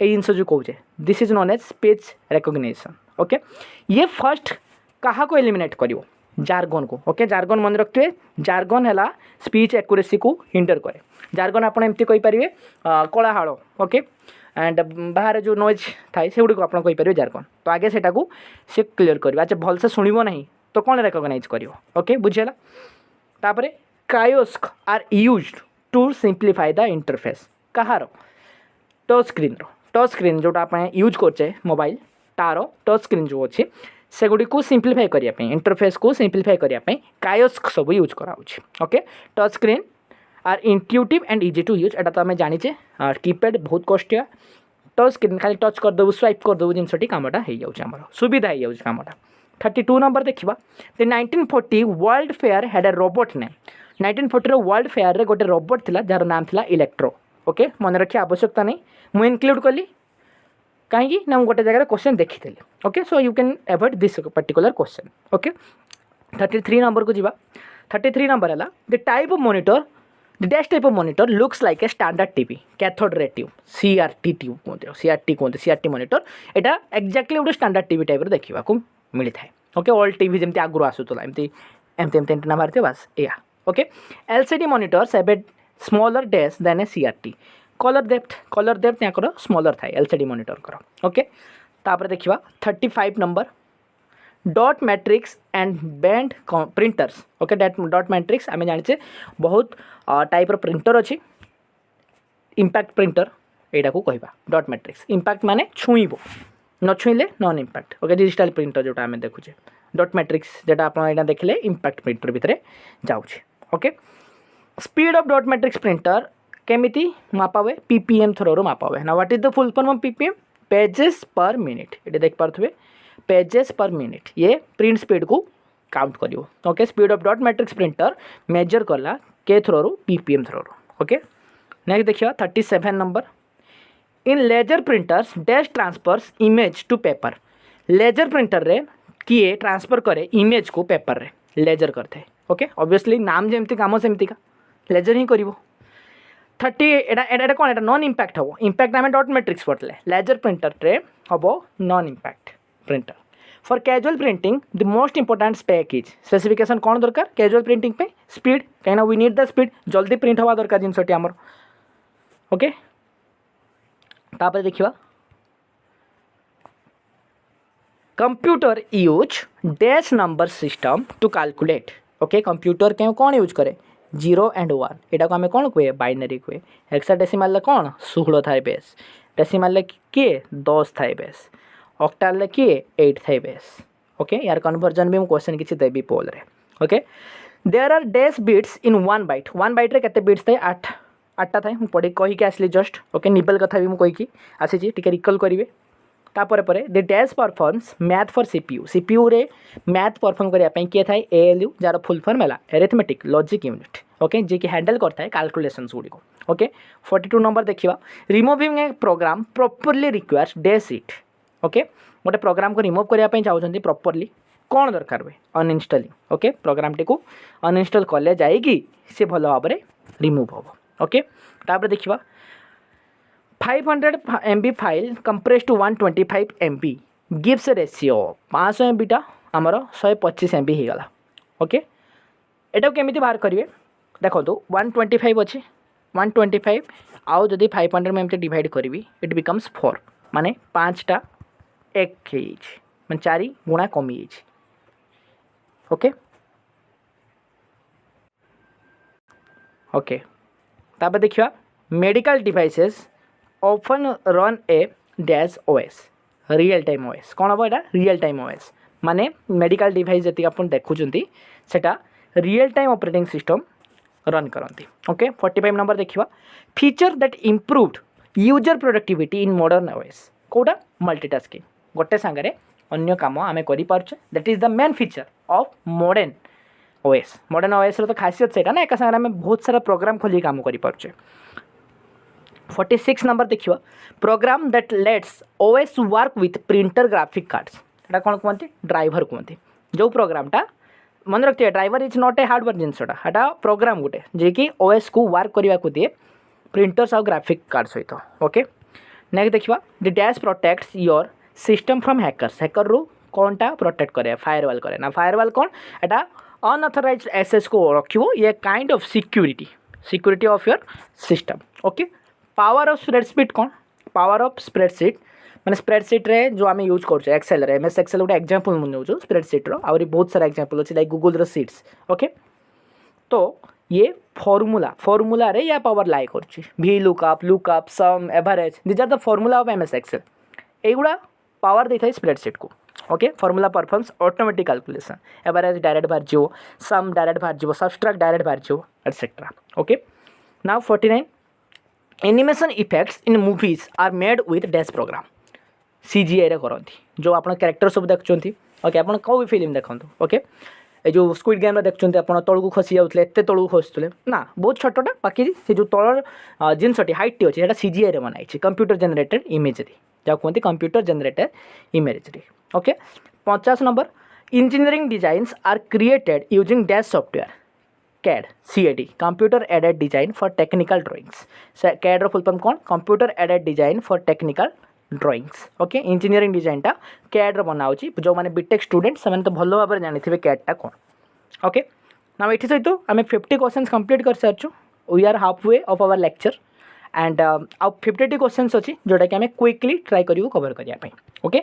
ये जिनस जो कहे this is known as speech recognition okay ये फर्स्ट क्या को एलिमिनेट करिवो जार्गन को ओके जार्गन मन रखिए जार्गन है स्पीच एक्यूरेसी को हिंडर करे जार्गन आप एमती कहींपारे कलाहाल ओके एंड बाहर जो नॉइज थाए से गुड़िक आप कहींपारे जार्गन तो आगे से सी क्लीयर कर अच्छा भलसे शुणव ना तो कौन रेकग्नाइज कर ओके बुझेगा तापर kiosk are used to simplify the interface कहार टच स्क्रीन जोटा आप यूज करचे मोबाइल तार टच स्क्रीन जो अच्छे से गुड़ी को सिंप्लीफाई करने इंटरफेस को सिंप्लीफाई करने कायोस्क सब यूज कराऊँच okay touch screen are intuitive and easy to use एटा तो आम जाचे कीपैड बहुत कष्टिया टच स्क्रीन खाली टच करदेबू स्वाइप करदेबू जिनसटी कमटा हो जाए सुविधा हो जाए कमटा 32 नंबर देखा the 1940 world fair had a robot name 1940 world fair गोटे रोबोट था जार नाम था इलेक्ट्रो ओके मन रखा आवश्यकता नहीं मुझे इनक्लूड कली कहीं ना गोटे जगह क्वेश्चन देखी okay so you can avoid this particular question okay 33 number को जीवा 33 नंबर है the type of monitor the dash type of monitor looks like a standard TV cathode ray tube CRT tube कहते CRT कहते CRT monitor यहाँ exactly गोटे standard TV type देखा मिलता है ओके ओल्ड टीवी जमी आगुरी आसूला एमती एमती एमती एंटेना बाहर बस या okay LCD monitors have a smaller dash than a CRT colour depth यहाँ स्मॉलर थाए एलसीडी मॉनिटर कर ओके तापर देखा 35 number dot matrix and band printers okay dot matrix आम जाने बहुत टाइप प्रिंटर अच्छी इम्पैक्ट प्रिंटर यहाँ को कहवा डॉट मैट्रिक्स इम्पैक्ट माने छुईब न छुईले non impact okay digital printer जोटा आम देखुचे डॉट मैट्रिक्स जोटा आप देखिले इम्पैक्ट प्रिंटर भितर जाऊँचे okay speed of dot matrix printer केमिति मापा हुए पीपीएम थ्रो मापा हुए ना what is the full form of PPM pages per minute ये देख पारे पेजेस पर मिनिट ये प्रिंट स्पीड को काउंट कर okay speed of dot matrix printer measure कला के through PPM through okay next देखिए 37 number in laser printers dash transfers image to paper laser printer रे किए transfer करे image को पेपर रे लेजर करते ओके ऑब्वियसली नाम जमती काम सेमती का लेजर ही करिवो 30 एटा कौन एटा नॉन इम्पैक्ट हम इम्पैक्ट आम डॉट मैट्रिक्स पढ़ले लेजर प्रिंटर रे हम non impact printer for casual printing the most important spec is specification कौन दरकार कैजुअल प्रिंटिंग पे स्पीड कहीं वी नीड द स्पीड जल्दी प्रिंट हवा दरकार जिनसटी आमर ओके तापर देखिवा computer use dash number system to calculate okay computer के कौन यूज करे 0 and 1 यहाँ को आम कौन कहे बाइनरी कहे हेक्साडेसिमाल कौन 16 थाए बेस डेसिमाल किए 10 थाए बेस ऑक्टाल किए 8 थाए बेस ओके यार कन्वर्जन भी क्वेश्चन किसी देवी पोल रे okay there are dash bits in 1 byte रे केते बिट्स थाए 8टा थाए मु पढ़ी कहीकि आसली जस्ट ओके निबल कथा भी मुझे आसी टिके रिकल करेंगे तापर पर the dash performs math for CPU रे मैथ परफॉर्म करने किए थाए एएलयू जार फुल फॉर्म है एरिथमेटिक लॉजिक यूनिट ओके जी की हैंडल करता है कैलकुलेशंस गुड़ी को ओके 42 नंबर देखिए removing a program properly requires dash it okay गोटे प्रोग्राम को रिमूव करने चाहते प्रॉपर्ली कौन दरकार हुए अनइंस्टॉलिंग ओके प्रोग्राम टी को अनइंस्टॉल कले जाएगी सी भल भाव में रिमूव हम ओके तापर देखिए 500 MB file compress to 125 MB gives ratio 500 MB टा आमर 125 MB हो गला ओके एटा केमिति बाहर करिवे देखो 125 अच्छे 125 आउ जदि 500 में एमती डिवाइड करी इट बिकम्स 4 माने 5टा 1 माने 4 गुणा कमी ओके ओके तापर देखिए medical devices often run a dash OS real time OS कौन हम यहाँ रियल टाइम ओएस माने मेडिकल डिवाइस जी आप देखुं सेटा real time operating system run करती ओके 45 नंबर देखिए feature that improved user productivity in modern OS कौटा मल्टीटास्किंग गोटे सांगे अन्य काम आम कर that is the main feature of modern OS तो खासियत से ना एक सागर आम बहुत सारा प्रोग्राम खोलिक काम कर 46 नंबर देखिए program that lets OS work with printer graphic cards एटा कौन कहते ड्राइवर कहते जो प्रोग्रामटा मन रखिए driver is not a hardware जिनसटा एटा प्रोग्राम गोटे जी कि ओएस को वर्क करने को दिए प्रिंटर्स और ग्राफिक कार्ड सहित ओके नेक्स्ट देखिए the dash protects your system from hackers hacker रू कौनटा प्रोटेक्ट करे फायरवॉल करे ना फायरवॉल कौन एटा अनऑथराइज्ड एक्सेस को रखियो ये kind of security of your system okay power of spreadsheet कौन पावर ऑफ स्प्रेडशीट मैंने स्प्रेडशीट रे जो आम यूज कर एक्सेल रे एमएस एक्सेल गोटे एग्जांपल मुझे स्प्रेडशीट रो आउरी बहुत सारा एग्जांपल अच्छे लाइक गूगल सीट्स ओके तो ये फॉर्मूला रे या पावर लाई कर भी lookup sum average these are the formula of MS Excel एगुड़ा पावर देता है स्प्रेडशीट को okay formula performs automatic calculation average direct बाहर जीव सम डायरेक्ट बाहर जीव सबट्रैक्ट डायरेक्ट बाहर जीव etcetera okay now 49 animation effects in movies are made with dash program CGI रे करती जो आप कैरेक्टर सब देखुं ओके आप कौ भी फिल्म देखो ओके ये जो स्क्विड गेम देखुं आप तलू खसी जाते एत तलू खसुले ना बहुत छोटा बाकी से जो तल जिनसटी हाइट टी अच्छे सीजीआई रे बनाई कंप्यूटर जनरेटेड इमेजरी जहाँ कहते computer generated imagery okay 50 number engineering designs are created using dash software CAD computer aided design for technical drawings CAD रो फुल फॉर्म कौन computer aided design for technical drawings okay engineering डिजाइनटा CAD रो बनाऊँगी जो मैंने BTech student से तो भल भाव में जानी CAD टा कौन ओके ना ये सहित आम 50 क्वेश्चंस कंप्लीट कर सारी we are halfway of our lecture and आउ 52 क्वेश्चंस अच्छी जोटा कि आम क्विकली ट्राई करूँ कवर करने okay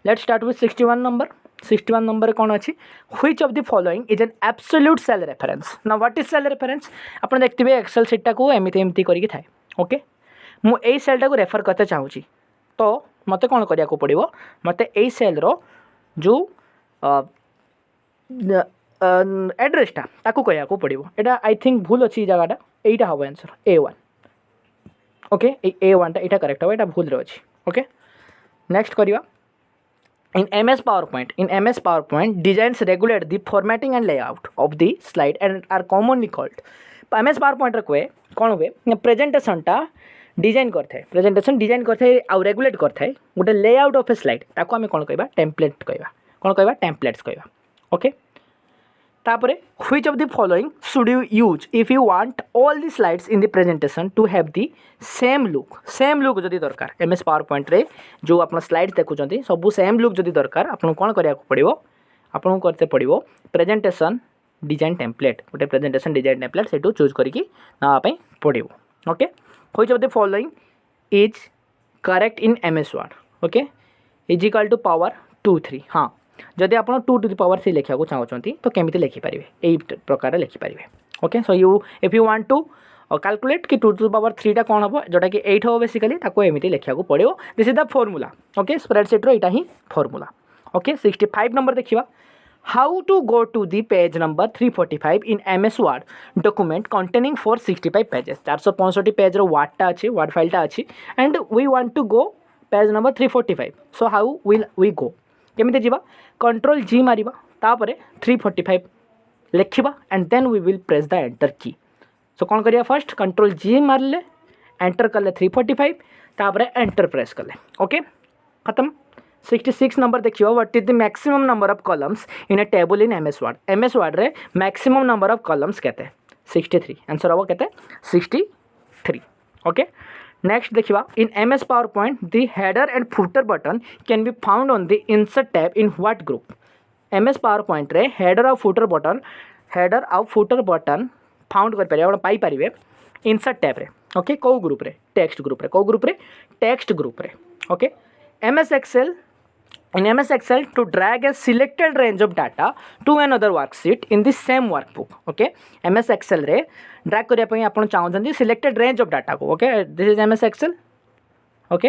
let's start with 61 number कौन अच्छी which of the following is an absolute cell reference ना व्हाट इज सेल रेफरेंस आप देखते एक्सेल सीटा को एमती करके थाए ओके मुझे सेलटा को रेफर करते चाहूँगी तो मत कौन करने को पड़ो मत यही सेल रो जो एड्रेसटा ताकू कहया को पड़ो यहाँ आई थिंक भूल अच्छी जगहटा यहीटा हम आंसर A1 ओके A1 टा यहाँ करेक्ट हम यहाँ भूल अच्छी ओके नेक्स्ट करवा in MS PowerPoint designs regulate the formatting and layout of the slide and are commonly called MS PowerPoint रे कौन हुए प्रेजेंटेशन टा डिजाइन करथे प्रेजेंटेशन डिजाइन करथे आउ रेगुलेट करथे गोटे लेआउट ऑफ ए स्लाइड ताको आमे कौन कहबा टेम्पलेट कहबा कौन कहबा टेम्पलेट्स कहबा ओके तापरे which of the following should you use if you want all the slides in the presentation to have the same look जदि दरकार MS PowerPoint रे जो आपन स्लाइड्स देखुचंती सब सेम लुक जदि दरकार आपन कौन करिया पड़िबो आपन करते पड़िबो प्रेजेंटेशन डिजाइन टेम्पलेट गोटे प्रेजेंटेशन डिजाइन टेम्पलेट सेटू चूज करके ना पई पड़िबो okay which of the following is correct in MS Word okay is equal to power 2 3 हाँ जदि आप 2 to the power 3 लिखा चाहते तो केमी लिखिपारे यही प्रकार लिखिपारे okay so you if you want to calculate कि 2 to the power 3 टा कौन हम जोटा कि 8 हम बेसिकली एमती लिखा पड़ो this is the formula okay spreadsheet यहाँ ही फॉर्मूला ओके 65 नंबर देखा how to go to the page number 345 in MS Word document containing 465 pages 465 page वार्डटा अच्छी वार्ड फाइलटा अच्छी and we want to go page number 345 so how will we go केमिति जीवा control G मारिबा तापरे 345 लिखिबा and then we will press the enter key so कौन करिया फर्स्ट कंट्रोल G मारले एंटर कले 345 तापरे एंटर प्रेस कले ओके खत्म 66 नंबर देखियो what is the maximum number of columns in a table in MS Word रे मैक्सिमम नंबर ऑफ कॉलम्स केते 63 आंसर हो केते 63 ओके नेक्स्ट देखिए इन MS PowerPoint the header and footer button can be found on the insert tab in what group MS PowerPoint रे header और footer button found कर पारे आपण पाई पारिबे इंसर्ट टैब रे ओके को ग्रुप रे टेक्स्ट ग्रुप रे okay in MS Excel to drag a selected range of data to another worksheet in the same workbook okay MS Excel रे drag करिया पई आपण चाहउछन सिलेक्टेड रेंज ऑफ डाटा को okay this is MS Excel okay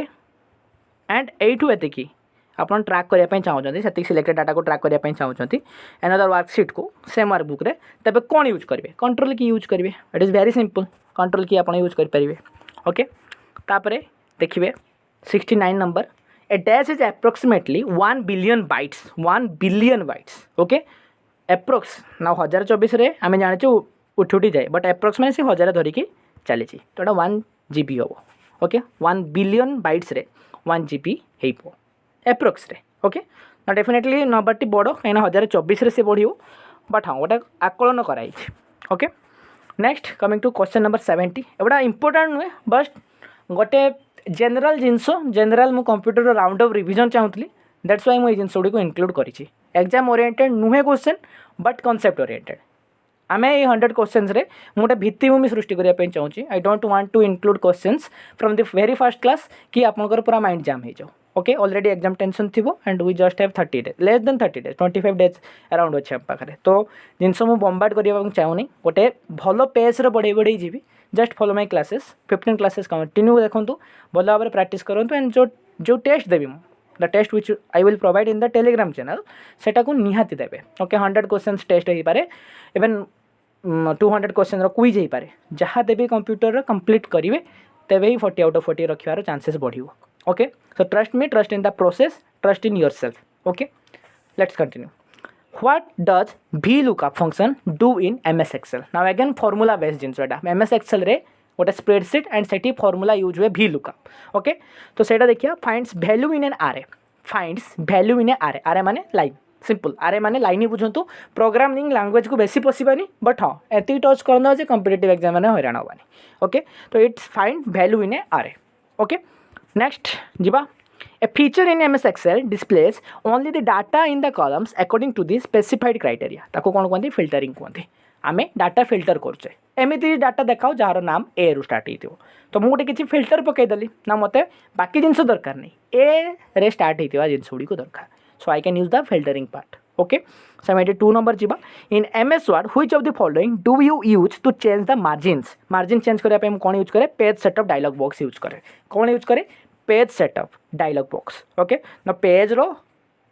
and एठू एते की आपण ट्रैक करिया पई चाहउछन सेति सिलेक्टेड डाटा को ट्रैक करिया पई चाहउछन अनदर वर्कशीट को सेम वर्कबुक रे तबे कोन यूज करिवे कंट्रोल की यूज करिवे it is very simple control की आपण यूज करि परिवे ओके तापरे देखिबे 69 number a dash is approximately 1 billion bytes okay approx now 1024 रे आमे जाने छु उठुटी जाए बट approx माने से 1000 धरि की चली छी तो एटा 1 GB हो ओके 1 बिलियन बाइट्स रे 1 GB हेपो approx रे ओके ना डेफिनेटली नंबरटी बड़ो कहिना 1024 रे से बढ़ियो बट हां ओटा आकलन कराई छी okay next coming to question number 70 एबडा इंपोर्टेंट नुए बस गोटे जनरल जिनस जनरल मु कंप्यूटर राउंड ऑफ रिवीजन चाहूली दैट्स वाई मुझे जिनस गुड़ी को इनक्लूड करी एग्जाम ओरिएंटेड नुहे क्वेश्चन बट कॉन्सेप्ट ओरिएंटेड आमे 100 क्वेश्चन रे मोटे भित्तिभूमि सृष्टि करने चाहूँ I don't want to include questions from the very first class कि आपनकर पूरा माइंड जाम हो जाओ ओके ऑलरेडी एग्जाम टेंशन थी and we just have 30 days less than 30 days 25 days around अच्छे आम पाखे तो जिनस मुझे बम्बार्ड करने चाहूनी गोटे भल पेस बढ़े बढ़े जी just follow my classes 15 classes continue देखूँ भल भाव में प्रैक्टिस करूँ एंड जो टेस्ट देवी the test which I will provide in the Telegram channel सेटा को निहाती देवे ओके 100 क्वेश्चन टेस्ट हो पारे इवन 200 क्वेश्चन क्विज हो पारे जहाँ देवी कंप्यूटर कंप्लीट करेंगे तेबे ही 40 आउट ऑफ 40 रखार चांसेस बढ़ियो okay so trust me trust in the process trust in yourself okay let's continue What does VLOOKUP function do in MS Excel? Now again formula based genus MS Excel रे गोटे spreadsheet and Sethi formula use हुए VLOOKUP okay तो सेटा देखिया finds value in an array माने line simple array माने line ही बुझंतु programming language को बेसी पसिबानी बट हां एति टच करना जे कॉम्पिटिटिव एग्जाम माने हैरान होबानी ओके तो it's find value in A array okay next जीवा A feature in MS Excel displays only the data in the columns according to the specified criteria. ताको कौन कहते फिल्टरिंग कहते आमे डाटा फिल्टर करछे एमिति डाटा देखाओ जार नाम ए रु स्टार्ट हेतियो तो मु गोटे किछि फिल्टर पकई देली ना मते बाकी जिंस दरकार नहीं ए रे स्टार्ट हेतिवा जिंस गुडी को दरकार सो आई कैन use the filtering part okay 72 number जीवा in MS Word which of the following do you use to change the margin change करिया पे कौन यूज करे page setup dialog box use करे कौन यूज करे page setup dialog box okay ना page रो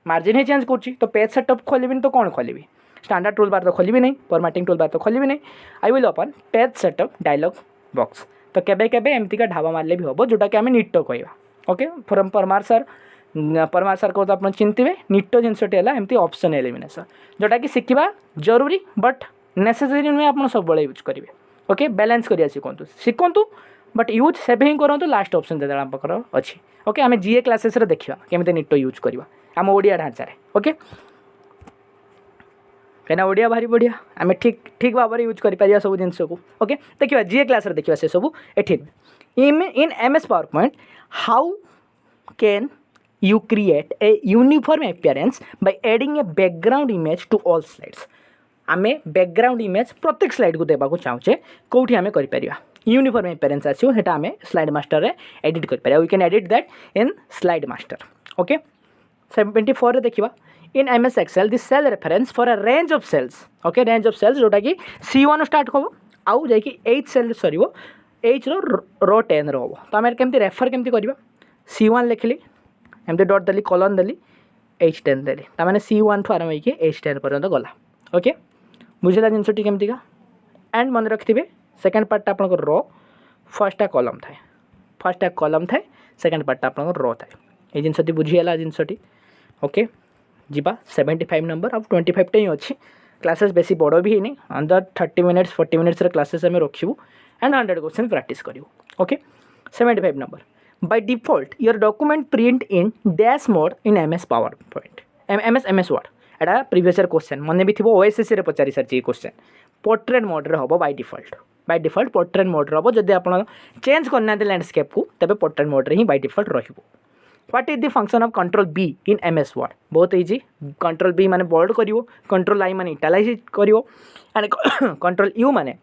मार्जिन ही चेंज करछि तो पेज सेटअप खोलिबिन तो कौन खोलिबी स्टैंडर्ड टूल बार तो खोलिबी नहीं फॉर्मेटिंग टूल बार तो खोलिबी नहीं I will open page setup dialog box तो केबे केबे एमती का ढाबा मारले भी होबो जोटा कि आमे निटो कहबा okay from Parmar sir Parmar sir को तो आप चिंतिबे निटो जिनसटी है एमती ऑप्शन एलिमिनेशन जोटा कि शिखा जरूरी बट नेसेसरी नुहे आप सब बड़े यूज करेंगे ओके बैलेंस करिया शिखु बट यूज सेवे ही करूँ लास्ट ऑप्शन जो आम पाखर अच्छी ओके आम जीए क्लासेस देखा केमी निटो यूज करवा आम ओडिया ढांचार ओके कहीं ओडिया भारी बढ़िया आम ठीक ठीक भाव में यूज कर सब जिन को ओके देखिए जीए क्लास देखा से सब ये इन MS power point how can you create a uniform appearance by adding a background image to all slides आमे बैकग्राउंड इमेज प्रत्येक स्लाइड को देबा को चाहूचे कोठी आमे करि परिया यूनिफॉर्म अपीयरेंस आछो हेटा आमे स्लाइड मास्टर रे एडिट कर परिया we can edit that in slide master okay 74 रे देखिबा in MS Excel this cell reference for a range of cells okay range of cells जोटा कि C1 स्टार्ट होबो आउ जाय कि H सेल सरीबो H रो 10 रो होबो तो आमे केमति रेफर केमति करबा C1 लिखली एमती डट देली कॉलन देली H10 देली तार C1 ठू आरम्भ होइके H10 पर्यंत गला ओके बुझेगा जिनसटी केमती का एंड मन रखिथे सेकेंड पार्टा आप रो फर्स्टा कलम थाए फर्स्टा कलम थाए सेकेंड पार्टा आप रो थाए ये जिनसटी बुझीगला जिनसटी ओके जीवा 75 नंबर अब 25 टा ही अच्छी क्लासेस बेसी बड़ भी नहीं अंदर 30 मिनिट्स 40 मिनिट्स क्लासेस आम रखू एंड 100 क्वेश्चन प्रैक्टिस करूँ okay 75 number by default your document print in dash mode in MS PowerPoint MS Word Etah previous year question मन भी थी OSSC रे पचारि सारी क्वेश्चन पोर्ट्रेट मोड रे हम बाय डिफॉल्ट पोर्ट्रेट मोड रे हम जदि आप चेंज करना लैंडस्केप को तबे पोर्ट्रेट मोड रे ही बाय डिफॉल्ट रहिबो what is the function of control B in MS Word बहुत इजी कंट्रोल B माने बोल्ड करिवो कंट्रोल I माने इटालाइज करिवो एंड कंट्रोल U माने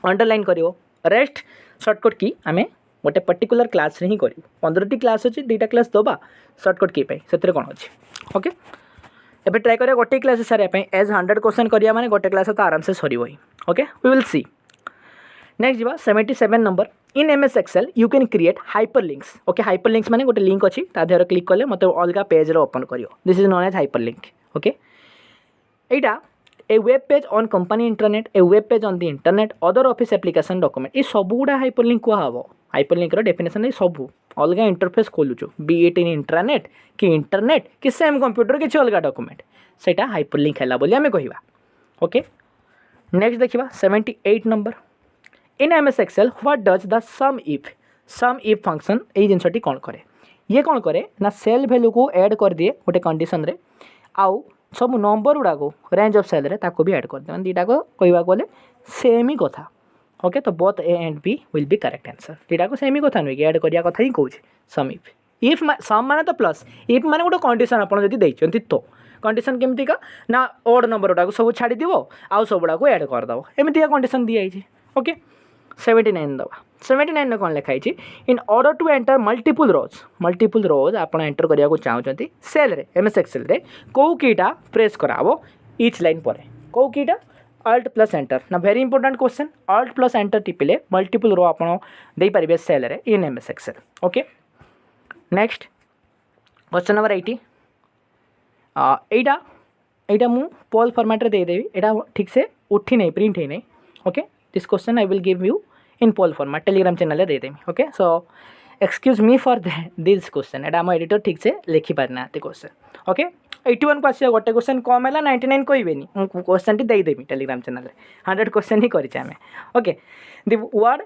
अंडरलाइन करिवो रेस्ट शॉर्टकट की आमे गोटे पर्टिकुलर क्लास रे ही करूँ 15टी क्लास अच्छी 2टा क्लास दबा सर्टकट की से कौन अच्छी ओके एबे ट्राई करिया गोटे क्लास सारे एज 100 क्वेश्चन करिया माने गोटे क्लास तो आराम से सरीब ही okay we will see next जीवा 77 number in MS Excel you can create hyperlinks okay hyperlinks माने गोटे लिंक अच्छी तादेह क्लिक कले मत अलग पेज रे ओपन करियो this is known as hyperlink okay एटा a web page on company internet a web page on the internet other office application document ये सब गुड़ा हाइपरलिंक कह हम हाइपरलिंक रो डेफिनेशन है सब अलग इंटरफेस खोलुचु बी इट इन इंटरनेट कि सेम कंप्यूटर किसी अलग डॉक्यूमेंट सेटा हाइपरलिंक है बोली आम कहवा ओके नेक्स्ट देखिबा 78 number in MS Excel what does the sum if function ये जिनसटी कौन करे ये कौन करे ना सेल वैल्यू को ऐड कर दिए गोटे कंडीशन रे आउ सब नंबर गुड़ा को रेंज ऑफ सेल रे ताको भी ऐड कर दे दीटा को कहवा गले सेम ही कथा ओके तो both A and B will be correct answer दीटा को सेम ही कथा नुहे ऐड करिया कथा ही कहूँ सम इफ सम माने तो प्लस इफ माने गोटे कंडीशन आपन जदि देइछंती तो कंडीशन केमती का ना ओड नंबर गुड़ा को सब छाड़ी दिवो आउ सब गुड़ा को ऐड कर दबो एमती कंडीशन दिया है ओके 79 दबा 79 ने कौन लिखाई in order to enter multiple rows आप एंटर करिया को चाहते सेल रे MS Excel रे कौ कीटा प्रेस कराबो ईच लाइन पर कौ कीटा Alt प्लस एंटर ना very important question Alt plus enter टिपिले मल्टीपल रो आप दे पारे सेल रे in MS Excel okay next question number 80 एटा मु पोल फॉर्मेट रे दे देवी एटा ठीक से उठी नहीं प्रिंट ही नहीं okay this question I will give you in poll format Telegram channel दे देमी okay so excuse me for this question एटा आम एडिटर ठीक से लिखि पारना क्वेश्चन ओके 81 को आस गोटे क्वेश्चन कम है 99 कहबेनी क्वेश्चन टी देदेमी टेलीग्राम चैनल 100 क्वेश्चन ही करें okay the word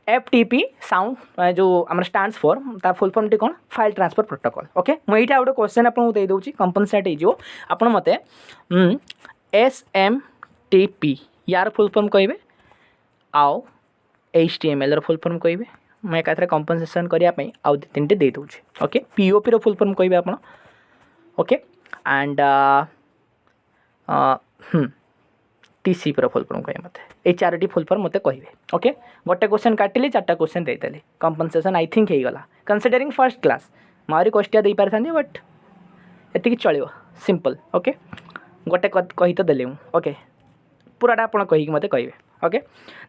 FTP sound जो आम स्टैंड्स फॉर ता फुल फॉर्म टी कौन फाइल ट्रांसफर प्रोटोकॉल ओके मुझे गोटे क्वेश्चन आपको दे दूँ कंपनसेट हो आप मत SMTP यार फुल फॉर्म कहे आउ HTML फुल फॉर्म कहे मैं एकाथरे कंपनसेशन करने आउ 2-3 दे दूँ ओके POP रो फुल फॉर्म कहे आप ओके एंड TCP रो फुल फॉर्म कहे मत ये 4टी फुल फॉर्म मत कहे ओके गोटे क्वेश्चन काटिली 4टा क्वेश्चन देदेली कंपनसेशन आई थिंक होगा कंसीडरिंग फर्स्ट क्लास मारी क्वेश्चन दे पारि था बट ये चलो सिंपल ओके गोटे कही तो देली ओके पूराटा आप कहीकि मत कहे ओके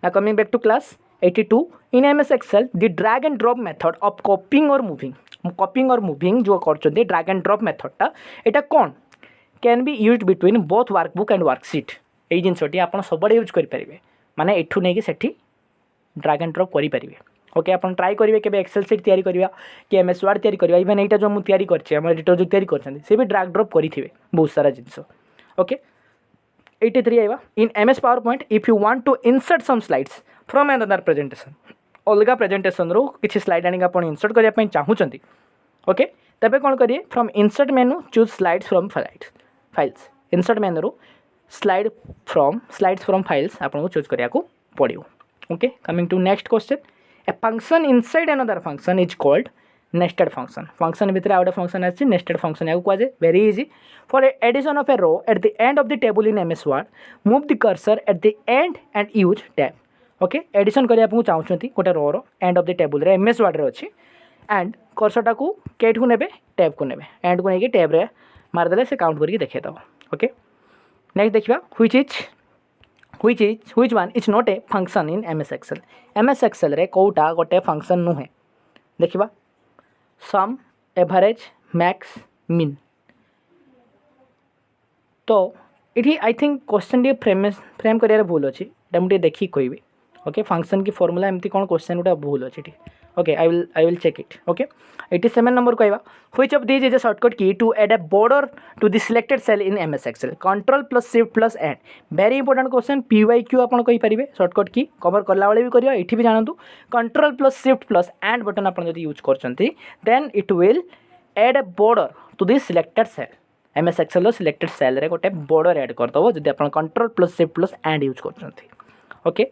ना coming back to class 82 in MS Excel the drag and drop method of copying और मूविंग जो करछन्ते ड्रैग एंड ड्रॉप मेथडटा एटा कौन can be used between both workbook and worksheet ये जिनसटी आप सब यूज करेंगे माने एठू नहीं कि ड्रैग एंड ड्रॉप करेंगे ओके आप ट्राई करेंगे कि एक्सेल सीट तैयारी करवा कि एमएस वर्ड तैयारी करवा इवेन यहाँ जो मुझे तैयारी कर एडिटर जो तैयारी कर भी ड्रैग ड्रॉप करेंगे बहुत सारा जिनस ओके 83 आइबा in MS power point if you want to insert some slides from another presentation अलग प्रेजेंटेशन रो किसी स्लाइड आनी आप इंसर्ट करने चाहूँगी ओके तबे कौन करिए from insert menu choose slides from files insert menu रो स्लाइड्स फ्रॉम फाइल्स आपको चूज करिया को पड़ो okay coming to next question a function inside another function is called nested function भितर आउट फंक्शन आछि नेस्टेड फंक्शन या कहुए very easy for addition of a row at the end of the table in MS Word move the cursor at the end and use tab okay addition करने को चाहूँगी गोटे row end of the table रे MS Word रे अच्छी and कर्सरटा को cat को नेबे टैब को नेबे एंड को लेकिन टैब रे मारदेले से काउंट करके देखिए ओके नेक्स्ट देखिए which one is not a function in MS Excel रे कोटा गोटे फंक्शन नुहे देखिबा सम एवरेज मैक्स मिन तो ये I think question T frame कर भूल अच्छी मुझे देखिए कहबी ओके फंक्शन की फॉर्मूला एमती कौन क्वेश्चन गोटे भूल अच्छी okay I will check it okay 87 number कहवा which of this is a shortcut key to add a border to the selected cell in MS Excel control plus shift plus end very important question PYQ आप कहींपारे shortcut की cover कला भी करिया ये भी जानतु control plus shift plus end button आप use करछंती then it will add a border to the selected cell MS Excel selected cell रे गोटे बॉर्डर एड करदब जदि आप control plus shift plus end use करछंती ओके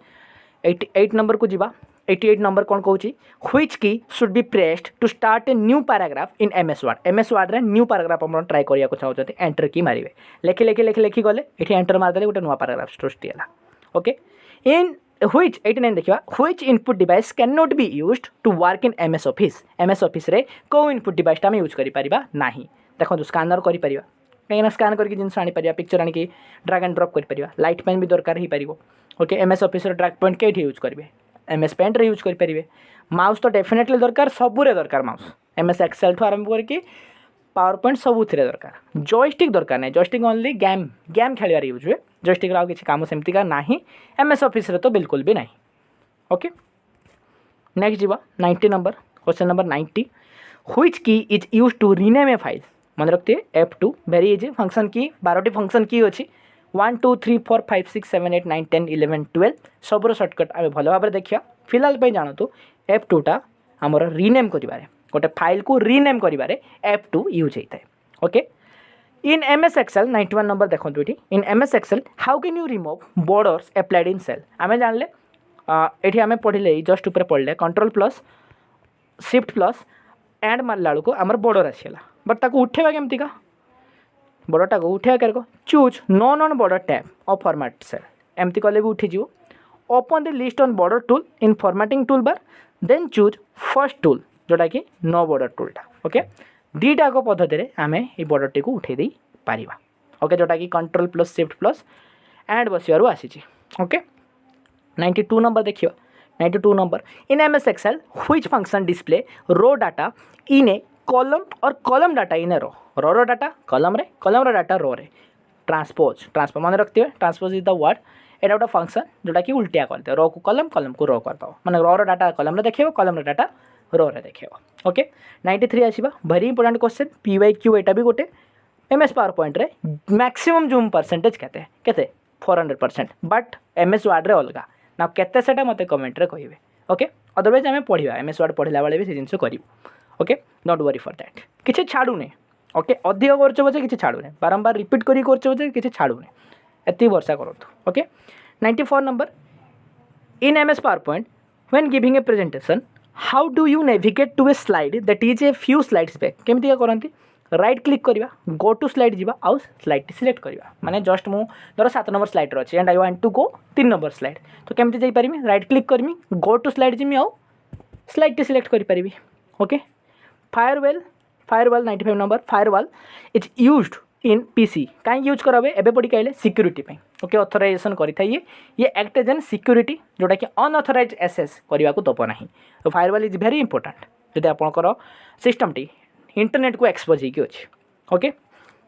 88 नंबर को जीवा 88 नंबर कौन कहूँ which key should be pressed to start a new paragraph in MS Word रे न्यू पैराग्राफ आप ट्राई करिया को चाहते एंटर की मारे लेखि लेखि लेखि लेखि गले ये एंटर मारदे गोटे नुआ पैराग्राफ सृष्टि है ओके इन व्हिच 89 देखिए which input device can not be used to work in MS Office रे को इनपुट डिवाइसटा आम यूज करिपारिबा नाही देखो स्कानर करिपारिबा कहीं स्कान करके जिन आनीपर पिक्चर आनिकी ड्रैग एंड ड्रॉप कर लाइट पेन भी दरकार हो पार okay MS Office drag point कहीं यूज करेंगे एमएस पेंट रे यूज करेंगे माउस तो डेफिनेटली दरकार सबूरे दरकार माउस एमएस एक्सेल ठू आरंभ करके पावर पॉइंट सबुथ दरकार जॉयस्टिक दरकार नहीं जॉयस्टिक ओनली गेम खेल यूज हुए जॉयस्टिक आउ किसी काम सेमतिका ना एमएस ऑफिस रे तो बिल्कुल भी नहीं ओके नेक्स्ट जीवा 90 number question number 90 which key is used to rename a file मन रखते F2 वेरी इजी फंक्शन की 12टी फंक्शन की अच्छी 1 2 3 4 5 6 7 8 9 10 11 12 सबूर सर्टकट आम भल भाव देखा फिलहाल जानतु F2टा आमर रीनेम करें गोटे फाइल को रीनेम करें F2 यूज होता है okay in MS Excel 91 number देखो ये in MS Excel how can you remove borders applied in cell आम जानले ये आम पढ़ले जस्ट ऊपर पढ़ले control plus shift plus and मारला को आमर बॉर्डर आसीगला बट ताको उठेबा केमती का बॉर्डरटा को उठेबा कर choose none on border tab of format cell एमती कले भी उठी जीव open the list on border tool in formatting tool bar then choose first tool जोटा कि नो बॉर्डर टूलटा ओके दीटाक पद्धति आम ये बॉर्डर को उठे दे पारिबा ओके जोटा कि control plus shift plus end बसिबार आसी ओके 92 नंबर देखिए 92 number in MS Excel which function display row data in a column और column data in a row data column row data row रे transpose मन रखते हुए ट्रांसपोज इज द वर्ड एटा गोटे function जोटा कि उल्टिया करदे रो को कॉलम को रो करदे माने रो डाटा कॉलम रे देखियो कॉलम रो डाटा रो रे देखियो ओके 93 आसीबा वेरी इंपोर्टेंट क्वेश्चन PYQ एटा भी गोटे एमएस पावर पॉइंट रे मैक्सिमम जूम परसेंटेज केते 400% बट एमएस वर्ड रे अलगा ना केते सेटा मते कमेंट रे कहिबे ओके अदरवाइज आम पढ़ा एमएस वर्ड पढ़ला बेले भी से जिनस करूँ okay not worry for that किसी छाड़ूने ओके अधिक करचे किसी छाड़ूने बारंबार रिपीट करी किसी छाड़ूने एति वर्षा करूँ okay 94 number in MS power point when giving a presentation how do you navigate to a slide that is a few slides back केमती करती राइट क्लिक करवा गो टू स्लाइड जीवा आउ स्लाइड सिलेक्ट करवा माने जस्ट मु धर 7 नंबर स्लाइड अच्छे and I want to go 3 number slide तो केमती जाई पारिमी राइट क्लिक करमी गो टू स्लाइड जिमी आउ स्लाइड टी सिलेक्ट करि पारिबी okay firewall 95 number firewall is used in PC कहीं यूज करावे एबे पड़ी कहले सिक्यूरीटी ओके ऑथराइजेशन करिथाय ये एक्ट एज एन सिक्यूरीटी जोटा कि अनऑथराइज एक्सेस करने को दब ना तो फायरवॉल इज वेरी इंपोर्टेंट जदि आपंकर सिस्टम टी इंटरनेट को एक्सपोज होगी अच्छे okay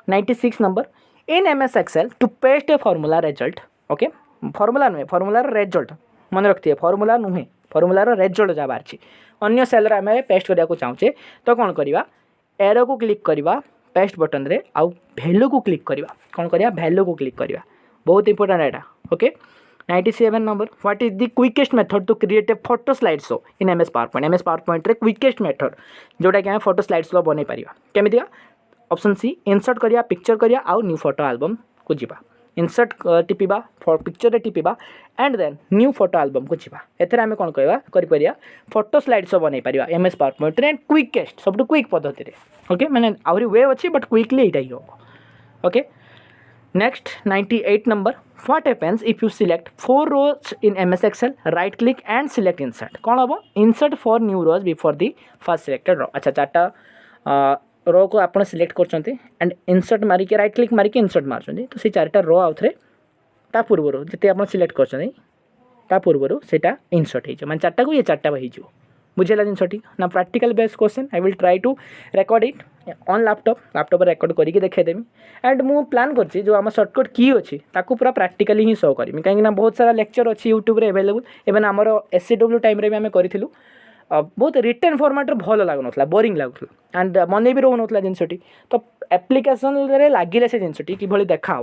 96 number in MS excel to paste a formula result okay formula नुहे फॉर्मूलार रिजल्ट मन रखती है फॉर्मूला नुहे फर्मुलार रेजल्ट जहाँ बाहर अन्य सेल आम पेस्ट करने को चाहूचे तो कौन करवा एरो को क्लिक करवा पेस्ट बटन रे आउ वैल्यू को क्लिक करवा कौन करवा वैल्यू को क्लिक करवा बहुत इंपोर्टेंट एटा okay 97 number what is the quickest method to create a photo slide show in MS power point रे क्विकेस्ट मेथड जोटा कि फोटो स्लाइड शो बनै परिया केमितिया ऑप्शन सी इंसर्ट करिया पिक्चर करिया आउ न्यू फोटो एल्बम को जीवा इंसर्ट टिपिबा पिक्चर रे टिपिबा and then new photo album को जीवा एथरे आमे कोन कहबा करि परिया फोटो स्लाइड शो बनै परिया एमएस पावर पॉइंट रे क्विकेस्ट सबटू क्विक पद्धति रे ओके माने आउरी वे अछि बट क्विकली एटा ही हो okay next 98 number what happens if you select 4 rows in MS Excel right click and select insert कौन हम insert for new rows before the first selected row अच्छा चार्टा रो को आप सिलेक्ट कर एंड इंसर्ट मारिक राइट क्लिक मारिक insert मार्च तो से चार्टा रो आउ थे ता पूर्व जिते आप सिलेक्ट कर पूर्व से इंसर्ट हो मैंने चार्टा को ये चार्टा हो बुझेगा जिनटी ना practical based question I will try to record it on laptop record करके देखेदेमी एंड मु प्लान कर जो आम सर्टकट की अच्छी ताकू पूरा प्रैक्टिकली ही शो करी कहीं बहुत सारा लेक्चर अच्छी यूट्यूब रे अवेलेबल इवन आमर SCW टाइम रे भी आम करूँ बहुत रिटर्न फॉर्मेट भल लगुना बोरिंग लगुला एंड मन भी रोना जिनटी तो एप्लिकेशन लगिले से जिनटी कि देखा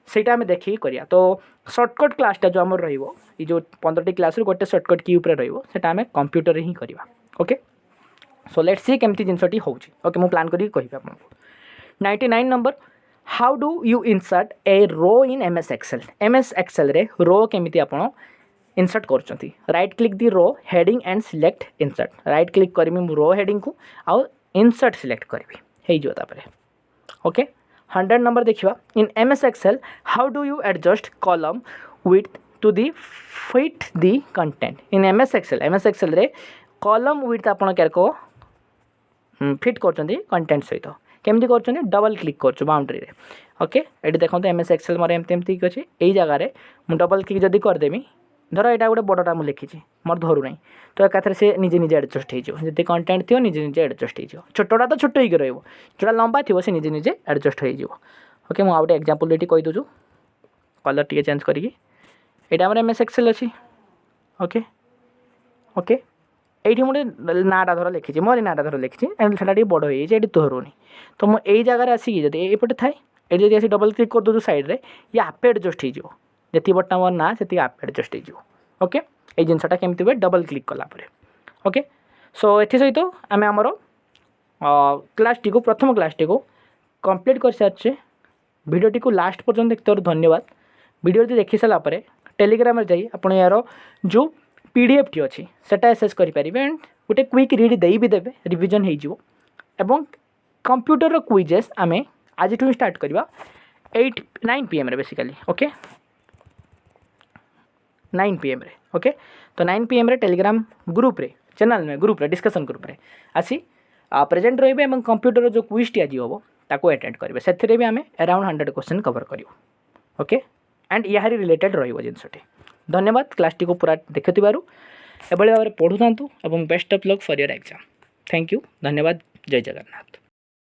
सेटा आम देखिए करिया तो सर्टकट क्लासटा जो आम रही जो 15टी क्लास गोटे सर्टकट की ऊपर रहा आम कंप्यूटर ही करवा ओके सो लेट्स सी केमती जिनटी हो ओके मुझे प्लान करी कहि आपको 99 number how do you insert a row in MS Excel रे रो केमिति आपण इंसर्ट करछंती right click the row heading and select insert right click करमी रो हेडिंग को आउ इंसर्ट सिलेक्ट करबी हेई जो तापरे ओके 100 नंबर देखिवा in MS Excel how do you adjust column width to the fit the content in MS Excel रे column width आपण केरको फिट करछंती कंटेंट सहित केमती करछंती डबल क्लिक करछु बाउंड्री रे ओके एडी देखंतु एमएस एक्सेल मोर एमती अछि एई जगह रे मु डबल क्लिक जदी कर देमी धर यहाँ गोटे बड़टा मुझे लिखी मोर धरू ना तो एकाथरे से निजे निजे एडजस्ट हो जी कंटेंट थी निजे निजे एडजस्ट हो छोटा तो छोट ही रो जोटा लंबा थी से निजे निजे एडजस्ट हो ओके मुझे गोटे एग्जांपल ये कही दूँ कलर टी चेंज करी यहाँ आम एमएस एक्सेल अच्छी ओके ओके ये मुझे नाटा धर लिखी मोर नाटा धर लिखी एंड से बड़ हो जाए धरूनी तो मुझे यही जगह आसिक जब एपटे थाए ये जब डबल क्लिक कर दूँ साइड्रे ये आपे एडजस्ट हो जी बटा मोर ना से आप एडजस्ट हो ओके ये जिनसा केमती हुए डबल क्लिक कलापर ओके सो ये सहित आम आमर क्लास टी को प्रथम क्लास टी को कंप्लीट कर सारे वीडियो टी को लास्ट पर्यंत देखते धन्यवाद वीडियो देखी सारापर टेलीग्राम जाई आप यार जो पीडीएफ टी अच्छी सेटा एसेस करेंगे एंड गोटे क्विक रीड दे भी देवे रिविजन हो कंप्यूटर क्विजेस आम आज स्टार्ट करवा 9 PM बेसिकली ओके 9 PM रे ओके तो 9 PM रे टेलीग्राम ग्रुप रे चैनल में ग्रुप रे डिस्कशन ग्रुप रे आसी प्रेजेंट रहिबे एवं कंप्यूटर जो क्विज टी आज हम ताको अटेंड करेंगे से भी आम अराउंड 100 क्वेश्चन कवर करूँ ओके एंड यार रिलेटेड रजिनटी धन्यवाद क्लास टी को पूरा देखुवर एभली भाव में पढ़ुता और best of luck for your exam thank you धन्यवाद जय जगन्नाथ।